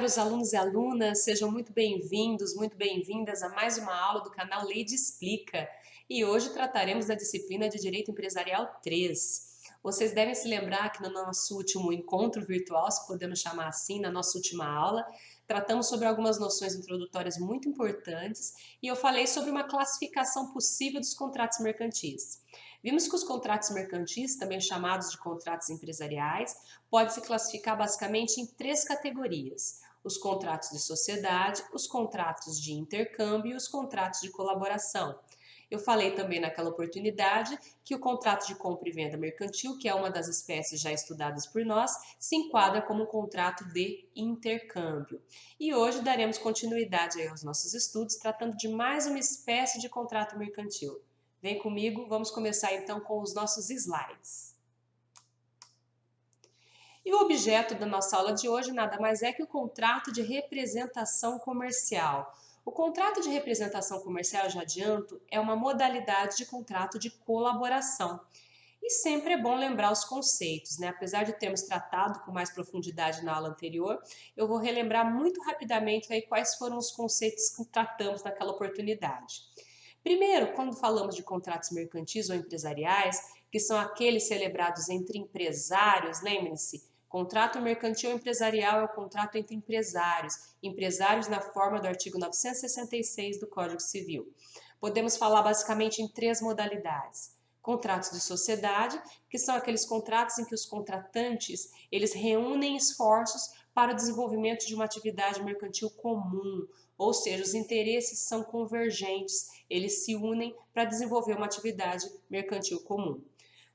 caros alunos e alunas, sejam muito bem-vindos, muito bem-vindas a mais uma aula do canal Leide Explica. E hoje trataremos da disciplina de Direito Empresarial 3. Vocês devem se lembrar que no nosso último encontro virtual, se podemos chamar assim, na nossa última aula, tratamos sobre algumas noções introdutórias muito importantes e eu falei sobre uma classificação possível dos contratos mercantis. Vimos que os contratos mercantis, também chamados de contratos empresariais, podem se classificar basicamente em três categorias: os contratos de sociedade, os contratos de intercâmbio e os contratos de colaboração. Eu falei também naquela oportunidade que o contrato de compra e venda mercantil, que é uma das espécies já estudadas por nós, se enquadra como um contrato de intercâmbio. E hoje daremos continuidade aos nossos estudos, tratando de mais uma espécie de contrato mercantil. Vem comigo, vamos começar então com os nossos slides. E o objeto da nossa aula de hoje nada mais é que o contrato de representação comercial. O contrato de representação comercial, já adianto, é uma modalidade de contrato de colaboração. E sempre é bom lembrar os conceitos, né? Apesar de termos tratado com mais profundidade na aula anterior, eu vou relembrar muito rapidamente aí quais foram os conceitos que tratamos naquela oportunidade. Primeiro, quando falamos de contratos mercantis ou empresariais, que são aqueles celebrados entre empresários, lembrem-se, contrato mercantil ou empresarial é o contrato entre empresários na forma do artigo 966 do Código Civil. Podemos falar basicamente em três modalidades: contratos de sociedade, que são aqueles contratos em que os contratantes eles reúnem esforços para o desenvolvimento de uma atividade mercantil comum, ou seja, os interesses são convergentes, eles se unem para desenvolver uma atividade mercantil comum.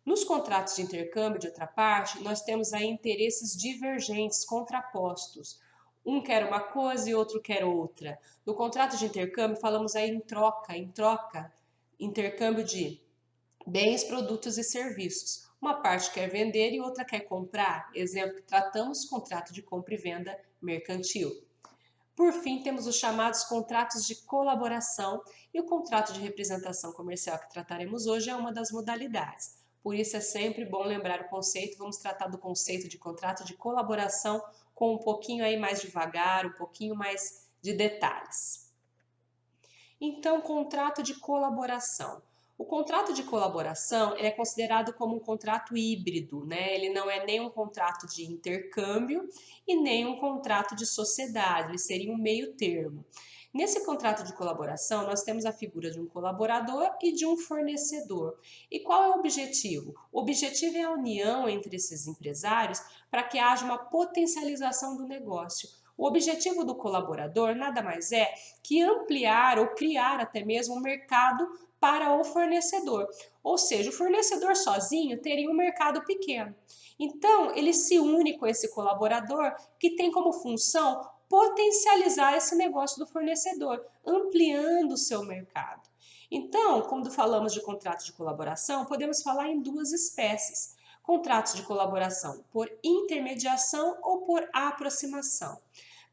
Nos contratos de intercâmbio, de outra parte, nós temos aí interesses divergentes, contrapostos. Um quer uma coisa e outro quer outra. No contrato de intercâmbio, falamos aí em troca, intercâmbio de bens, produtos e serviços. Uma parte quer vender e outra quer comprar. Exemplo que tratamos, contrato de compra e venda mercantil. Por fim, temos os chamados contratos de colaboração e o contrato de representação comercial que trataremos hoje é uma das modalidades. Por isso é sempre bom lembrar o conceito. Vamos tratar do conceito de contrato de colaboração com um pouquinho aí mais devagar, um pouquinho mais de detalhes. Então, contrato de colaboração. O contrato de colaboração é considerado como um contrato híbrido, né? Ele não é nem um contrato de intercâmbio e nem um contrato de sociedade, ele seria um meio termo. Nesse contrato de colaboração, nós temos a figura de um colaborador e de um fornecedor. E qual é o objetivo? O objetivo é a união entre esses empresários para que haja uma potencialização do negócio. O objetivo do colaborador nada mais é que ampliar ou criar até mesmo um mercado para o fornecedor. Ou seja, o fornecedor sozinho teria um mercado pequeno. Então, ele se une com esse colaborador que tem como função potencializar esse negócio do fornecedor, ampliando o seu mercado. Então, quando falamos de contrato de colaboração, podemos falar em duas espécies: contratos de colaboração por intermediação ou por aproximação.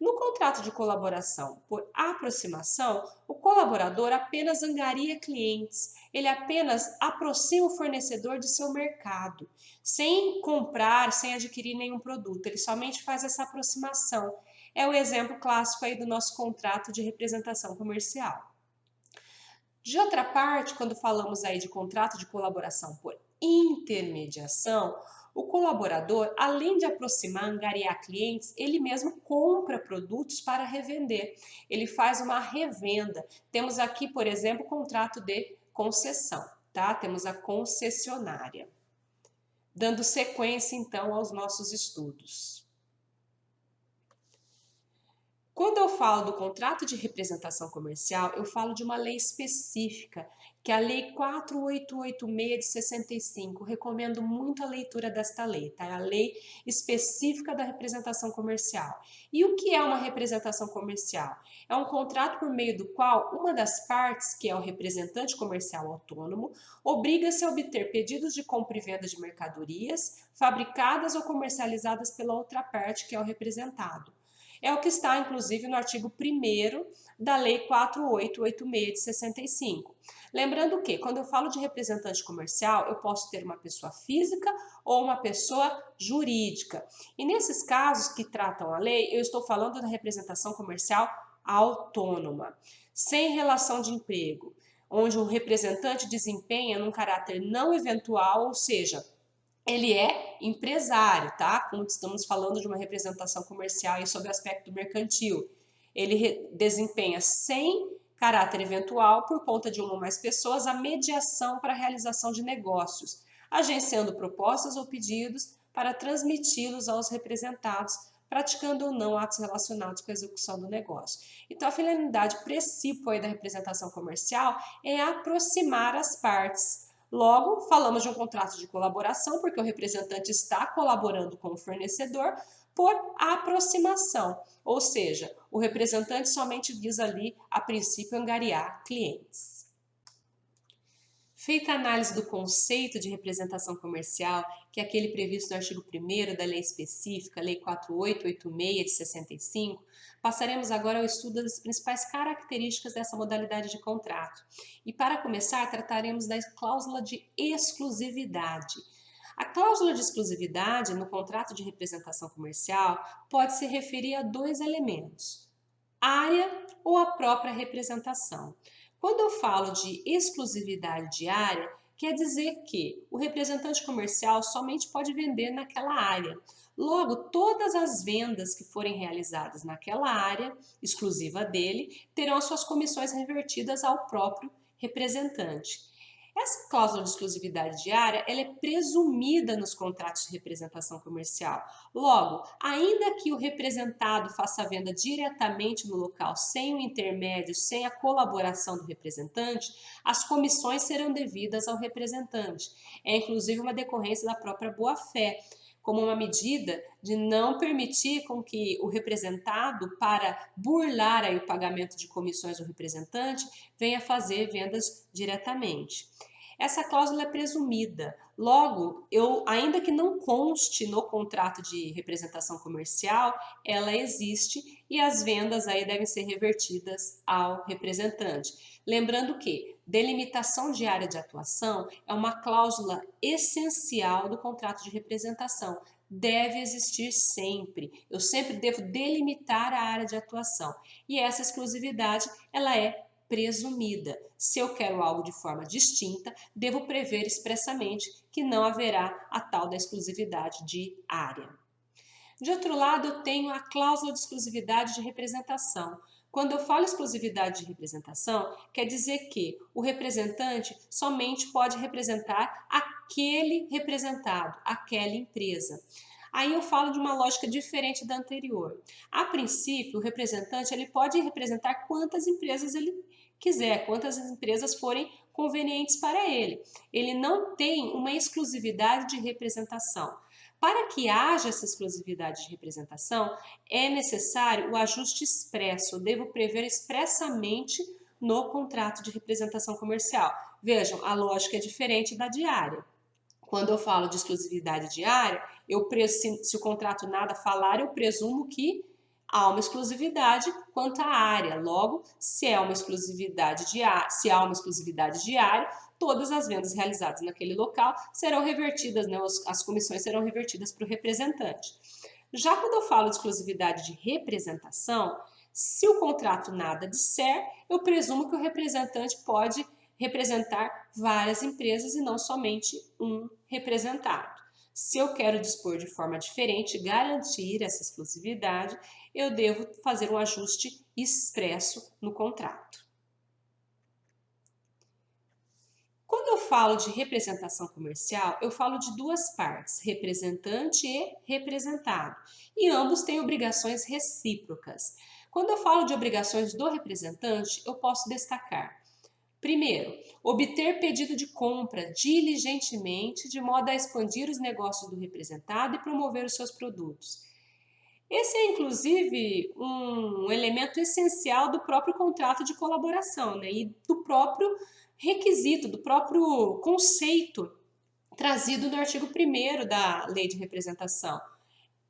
No contrato de colaboração por aproximação, o colaborador apenas angaria clientes, ele apenas aproxima o fornecedor de seu mercado, sem comprar, sem adquirir nenhum produto, ele somente faz essa aproximação. É o exemplo clássico aí do nosso contrato de representação comercial. De outra parte, quando falamos aí de contrato de colaboração por intermediação, o colaborador, além de aproximar, angariar clientes, ele mesmo compra produtos para revender. Ele faz uma revenda. Temos aqui, por exemplo, o contrato de concessão, tá? Temos a concessionária. Dando sequência, então, aos nossos estudos. Quando eu falo do contrato de representação comercial, eu falo de uma lei específica, que é a Lei 4886 de 65. Recomendo muito a leitura desta lei, tá? É a lei específica da representação comercial. E o que é uma representação comercial? É um contrato por meio do qual uma das partes, que é o representante comercial autônomo, obriga-se a obter pedidos de compra e venda de mercadorias fabricadas ou comercializadas pela outra parte, que é o representado. É o que está, inclusive, no artigo 1º da Lei 4886 de 65. Lembrando que, quando eu falo de representante comercial, eu posso ter uma pessoa física ou uma pessoa jurídica. E nesses casos que tratam a lei, eu estou falando da representação comercial autônoma, sem relação de emprego, onde o representante desempenha num caráter não eventual, ou seja, ele é empresário, tá? Como estamos falando de uma representação comercial e sobre o aspecto mercantil. Ele desempenha sem caráter eventual, por conta de uma ou mais pessoas, a mediação para a realização de negócios, agenciando propostas ou pedidos para transmiti-los aos representados, praticando ou não atos relacionados com a execução do negócio. Então, a finalidade principal aí da representação comercial é aproximar as partes. Logo, falamos de um contrato de colaboração, porque o representante está colaborando com o fornecedor por aproximação, ou seja, o representante somente visa ali, a princípio, angariar clientes. Feita a análise do conceito de representação comercial, que é aquele previsto no artigo 1º da lei específica, Lei 4886 de 65, passaremos agora ao estudo das principais características dessa modalidade de contrato. E para começar, trataremos da cláusula de exclusividade. A cláusula de exclusividade no contrato de representação comercial pode se referir a dois elementos: área ou a própria representação. Quando eu falo de exclusividade de área, quer dizer que o representante comercial somente pode vender naquela área. Logo, todas as vendas que forem realizadas naquela área exclusiva dele terão as suas comissões revertidas ao próprio representante. Essa cláusula de exclusividade diária ela é presumida nos contratos de representação comercial. Logo, ainda que o representado faça a venda diretamente no local, sem o intermédio, sem a colaboração do representante, as comissões serão devidas ao representante. É inclusive uma decorrência da própria boa-fé, como uma medida de não permitir com que o representado, para burlar aí o pagamento de comissões do representante, venha fazer vendas diretamente. Essa cláusula é presumida. Logo, ainda que não conste no contrato de representação comercial, ela existe e as vendas aí devem ser revertidas ao representante. Lembrando que delimitação de área de atuação é uma cláusula essencial do contrato de representação. Deve existir sempre. Eu sempre devo delimitar a área de atuação. E essa exclusividade, ela é presumida. Se eu quero algo de forma distinta, devo prever expressamente que não haverá a tal da exclusividade de área. De outro lado, eu tenho a cláusula de exclusividade de representação. Quando eu falo exclusividade de representação, quer dizer que o representante somente pode representar aquele representado, aquela empresa. Aí eu falo de uma lógica diferente da anterior. A princípio, o representante ele pode representar quantas empresas ele quiser, quantas empresas forem convenientes para ele. Ele não tem uma exclusividade de representação. Para que haja essa exclusividade de representação, é necessário o ajuste expresso. Eu devo prever expressamente no contrato de representação comercial. Vejam, a lógica é diferente da diária. Quando eu falo de exclusividade diária, se o contrato nada falar, eu presumo que há uma exclusividade quanto à área. Logo, se há uma exclusividade diária, todas as vendas realizadas naquele local serão revertidas, né, as comissões serão revertidas para o representante. Já quando eu falo de exclusividade de representação, se o contrato nada disser, eu presumo que o representante pode representar várias empresas e não somente um representado. Se eu quero dispor de forma diferente, garantir essa exclusividade, eu devo fazer um ajuste expresso no contrato. Quando eu falo de representação comercial, eu falo de duas partes, representante e representado, e ambos têm obrigações recíprocas. Quando eu falo de obrigações do representante, eu posso destacar: primeiro, obter pedido de compra diligentemente, de modo a expandir os negócios do representado e promover os seus produtos. Esse é, inclusive, um elemento essencial do próprio contrato de colaboração, né? E do próprio requisito, do próprio conceito trazido no artigo 1º da Lei de Representação.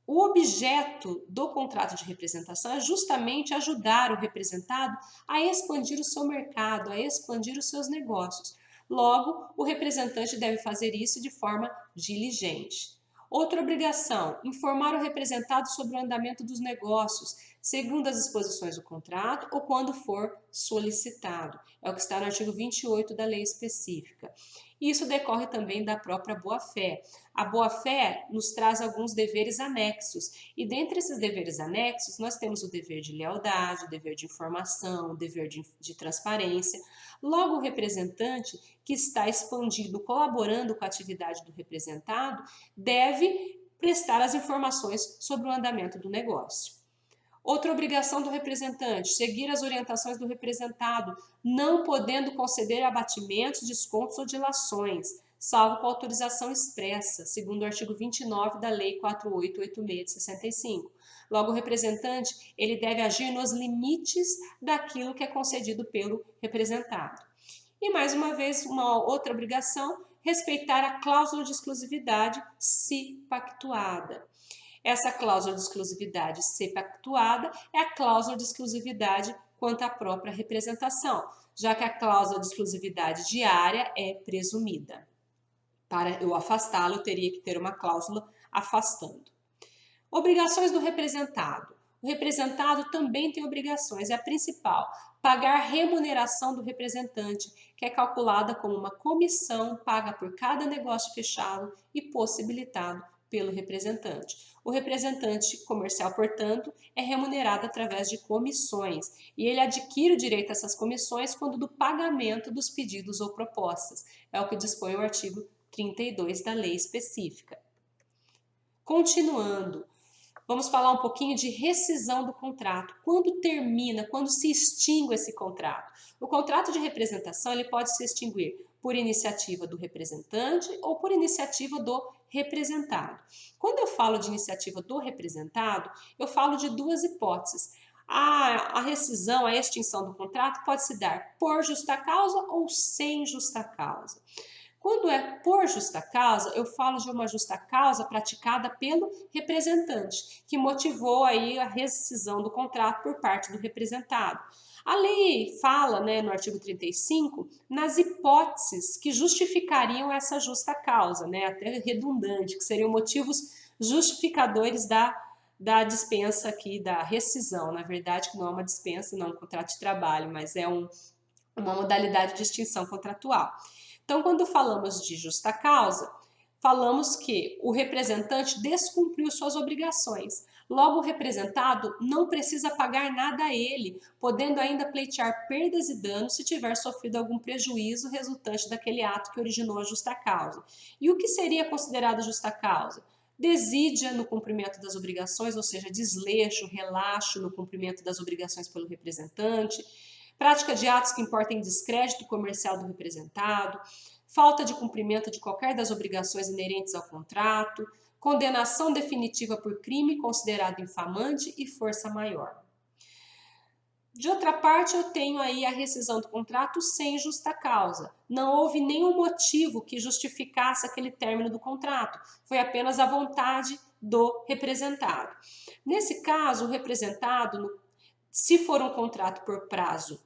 O objeto do contrato de representação é justamente ajudar o representado a expandir o seu mercado, a expandir os seus negócios. Logo, o representante deve fazer isso de forma diligente. Outra obrigação, informar o representado sobre o andamento dos negócios, segundo as disposições do contrato ou quando for solicitado. É o que está no artigo 28 da lei específica. Isso decorre também da própria boa-fé. A boa-fé nos traz alguns deveres anexos, e dentre esses deveres anexos, nós temos o dever de lealdade, o dever de informação, o dever de transparência. Logo, o representante que está expandindo, colaborando com a atividade do representado, deve prestar as informações sobre o andamento do negócio. Outra obrigação do representante, seguir as orientações do representado, não podendo conceder abatimentos, descontos ou dilações, salvo com autorização expressa, segundo o artigo 29 da Lei 4886 de 65. Logo, o representante ele deve agir nos limites daquilo que é concedido pelo representado. E mais uma vez, uma outra obrigação, respeitar a cláusula de exclusividade se pactuada. Essa cláusula de exclusividade se pactuada é a cláusula de exclusividade quanto à própria representação, já que a cláusula de exclusividade diária é presumida. Para eu afastá-la, eu teria que ter uma cláusula afastando. Obrigações do representado. O representado também tem obrigações, é a principal, pagar remuneração do representante, que é calculada como uma comissão paga por cada negócio fechado e possibilitado pelo representante. O representante comercial, portanto, é remunerado através de comissões e ele adquire o direito a essas comissões quando do pagamento dos pedidos ou propostas. É o que dispõe o artigo 32 da lei específica. Continuando, vamos falar um pouquinho de rescisão do contrato. Quando termina, quando se extingue esse contrato? O contrato de representação ele pode se extinguir por iniciativa do representante ou por iniciativa do representado. Quando eu falo de iniciativa do representado, eu falo de duas hipóteses. A rescisão, a extinção do contrato pode se dar por justa causa ou sem justa causa. Quando é por justa causa, eu falo de uma justa causa praticada pelo representante, que motivou aí a rescisão do contrato por parte do representado. A lei fala, no artigo 35, nas hipóteses que justificariam essa justa causa, até redundante, que seriam motivos justificadores da dispensa aqui, da rescisão. Na verdade, que não é uma dispensa, não é um contrato de trabalho, mas é uma modalidade de extinção contratual. Então, quando falamos de justa causa, falamos que o representante descumpriu suas obrigações. Logo, o representado não precisa pagar nada a ele, podendo ainda pleitear perdas e danos se tiver sofrido algum prejuízo resultante daquele ato que originou a justa causa. E o que seria considerado justa causa? Desídia no cumprimento das obrigações, ou seja, desleixo, relaxo no cumprimento das obrigações pelo representante, prática de atos que importem descrédito comercial do representado, falta de cumprimento de qualquer das obrigações inerentes ao contrato, condenação definitiva por crime considerado infamante e força maior. De outra parte, eu tenho aí a rescisão do contrato sem justa causa. Não houve nenhum motivo que justificasse aquele término do contrato. Foi apenas a vontade do representado. Nesse caso, o representado, se for um contrato por prazo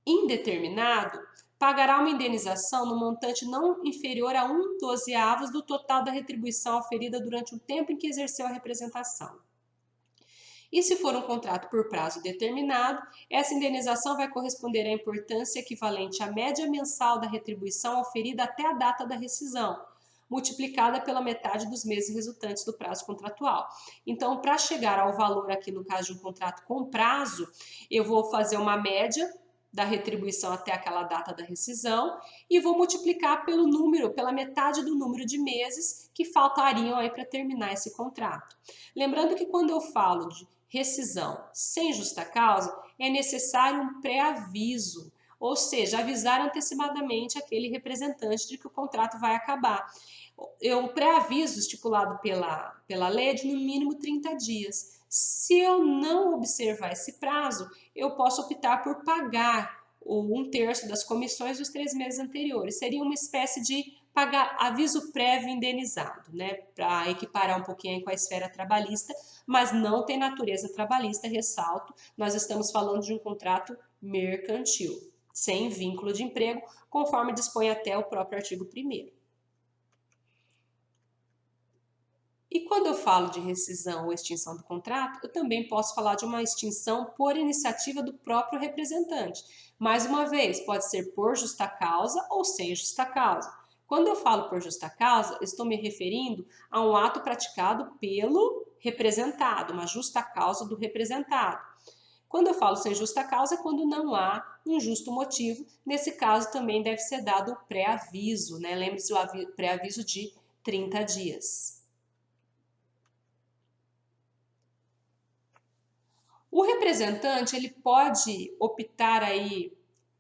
indeterminado, pagará uma indenização no montante não inferior a 1/12 do total da retribuição oferida durante o tempo em que exerceu a representação. E se for um contrato por prazo determinado, essa indenização vai corresponder à importância equivalente à média mensal da retribuição oferida até a data da rescisão, multiplicada pela metade dos meses resultantes do prazo contratual. Então, para chegar ao valor aqui no caso de um contrato com prazo, eu vou fazer uma média da retribuição até aquela data da rescisão e vou multiplicar pelo número, pela metade do número de meses que faltariam aí para terminar esse contrato. Lembrando que quando eu falo de rescisão sem justa causa, é necessário um pré-aviso, ou seja, avisar antecipadamente aquele representante de que o contrato vai acabar. O pré-aviso estipulado pela lei é de no mínimo 30 dias. Se eu não observar esse prazo, eu posso optar por pagar 1/3 das comissões dos 3 meses anteriores. Seria uma espécie de pagar aviso prévio indenizado, né, para equiparar um pouquinho aí com a esfera trabalhista, mas não tem natureza trabalhista, ressalto, nós estamos falando de um contrato mercantil, sem vínculo de emprego, conforme dispõe até o próprio artigo 1º. E quando eu falo de rescisão ou extinção do contrato, eu também posso falar de uma extinção por iniciativa do próprio representante. Mais uma vez, pode ser por justa causa ou sem justa causa. Quando eu falo por justa causa, estou me referindo a um ato praticado pelo representado, uma justa causa do representado. Quando eu falo sem justa causa, é quando não há um justo motivo. Nesse caso, também deve ser dado o pré-aviso, né? Lembre-se do pré-aviso de 30 dias. O representante, ele pode optar aí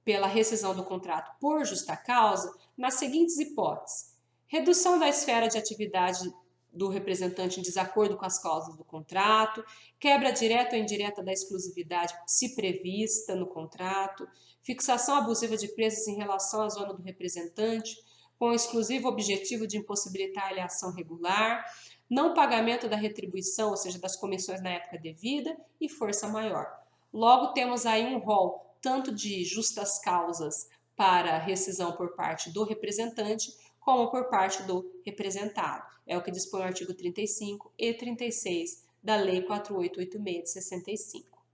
pela rescisão do contrato por justa causa nas seguintes hipóteses: redução da esfera de atividade do representante em desacordo com as causas do contrato, quebra direta ou indireta da exclusividade se prevista no contrato, fixação abusiva de preços em relação à zona do representante, com o exclusivo objetivo de impossibilitar a alienação regular, não pagamento da retribuição, ou seja, das comissões na época devida, e força maior. Logo, temos aí um rol tanto de justas causas para rescisão por parte do representante, como por parte do representado. É o que dispõe o artigo 35 e 36 da Lei 4886 de 65.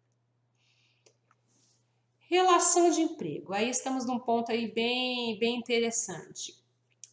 Relação de emprego. Aí estamos num ponto aí bem interessante.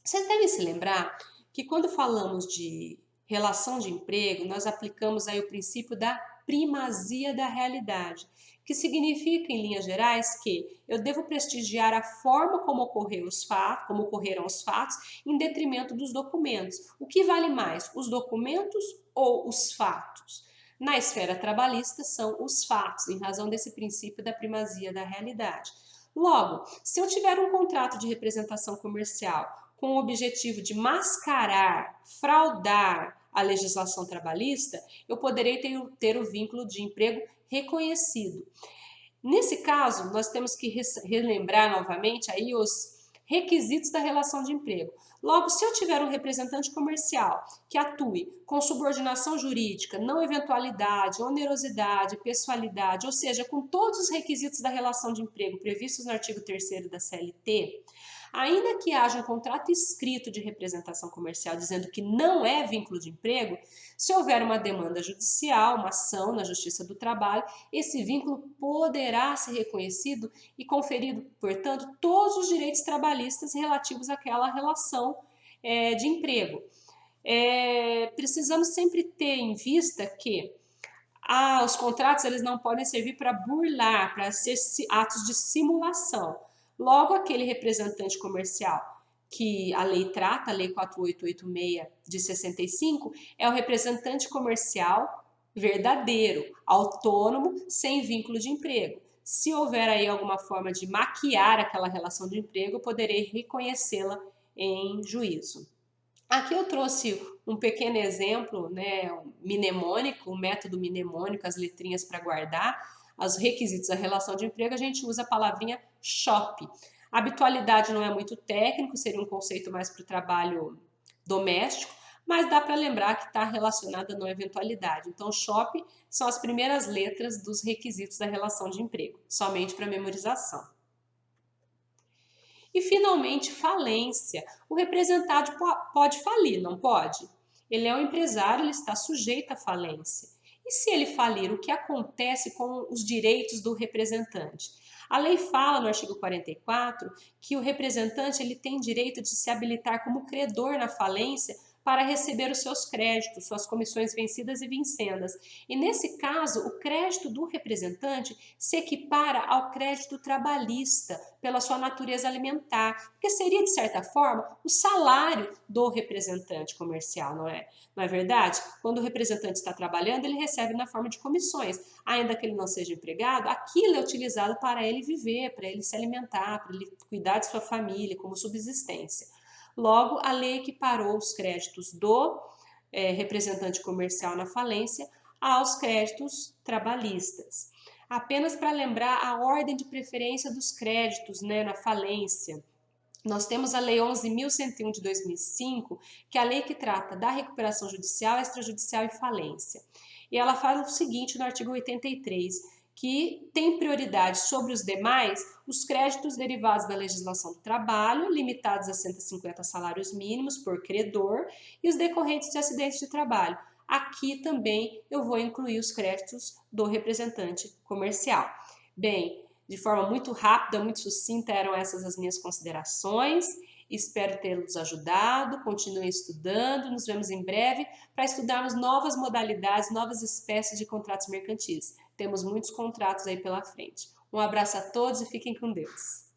Vocês devem se lembrar que quando falamos de relação de emprego, nós aplicamos aí o princípio da primazia da realidade, que significa, em linhas gerais, que eu devo prestigiar a forma como ocorreram os fatos, em detrimento dos documentos. O que vale mais, os documentos ou os fatos? Na esfera trabalhista são os fatos, em razão desse princípio da primazia da realidade. Logo, se eu tiver um contrato de representação comercial com o objetivo de mascarar, fraudar a legislação trabalhista, eu poderei ter o vínculo de emprego reconhecido. Nesse caso, nós temos que relembrar novamente aí os requisitos da relação de emprego. Logo, se eu tiver um representante comercial que atue com subordinação jurídica, não eventualidade, onerosidade, pessoalidade, ou seja, com todos os requisitos da relação de emprego previstos no artigo 3º da CLT, ainda que haja um contrato escrito de representação comercial dizendo que não é vínculo de emprego, se houver uma demanda judicial, uma ação na Justiça do Trabalho, esse vínculo poderá ser reconhecido e conferido, portanto, todos os direitos trabalhistas relativos àquela relação de emprego. Precisamos sempre ter em vista que os contratos eles não podem servir para burlar, para ser atos de simulação. Logo, aquele representante comercial que a lei trata, a Lei 4886 de 65, é o representante comercial verdadeiro, autônomo, sem vínculo de emprego. Se houver aí alguma forma de maquiar aquela relação de emprego, eu poderei reconhecê-la em juízo. Aqui eu trouxe um pequeno exemplo, né, mnemônico, um método mnemônico, as letrinhas para guardar, os requisitos da relação de emprego, a gente usa a palavrinha shop. A habitualidade não é muito técnico, seria um conceito mais para o trabalho doméstico, mas dá para lembrar que está relacionada à não eventualidade. Então, shop são as primeiras letras dos requisitos da relação de emprego, somente para memorização. E, finalmente, falência. O representante pode falir, não pode? Ele é um empresário, ele está sujeito à falência. E se ele falir, o que acontece com os direitos do representante? A lei fala no artigo 44 que o representante ele tem direito de se habilitar como credor na falência para receber os seus créditos, suas comissões vencidas e vincendas. E nesse caso, o crédito do representante se equipara ao crédito trabalhista, pela sua natureza alimentar, porque seria, de certa forma, o salário do representante comercial, não é? Não é verdade? Quando o representante está trabalhando, ele recebe na forma de comissões. Ainda que ele não seja empregado, aquilo é utilizado para ele viver, para ele se alimentar, para ele cuidar de sua família, como subsistência. Logo, a lei equiparou os créditos do representante comercial na falência aos créditos trabalhistas. Apenas para lembrar a ordem de preferência dos créditos, né, na falência. Nós temos a Lei 11.101 de 2005, que é a lei que trata da recuperação judicial, extrajudicial e falência. E ela fala o seguinte no artigo 83, que tem prioridade sobre os demais os créditos derivados da legislação do trabalho, limitados a 150 salários mínimos por credor, e os decorrentes de acidentes de trabalho. Aqui também eu vou incluir os créditos do representante comercial. Bem, de forma muito rápida, muito sucinta, eram essas as minhas considerações. Espero tê-los ajudado. Continuem estudando. Nos vemos em breve para estudarmos novas modalidades, novas espécies de contratos mercantis. Temos muitos contratos aí pela frente. Um abraço a todos e fiquem com Deus.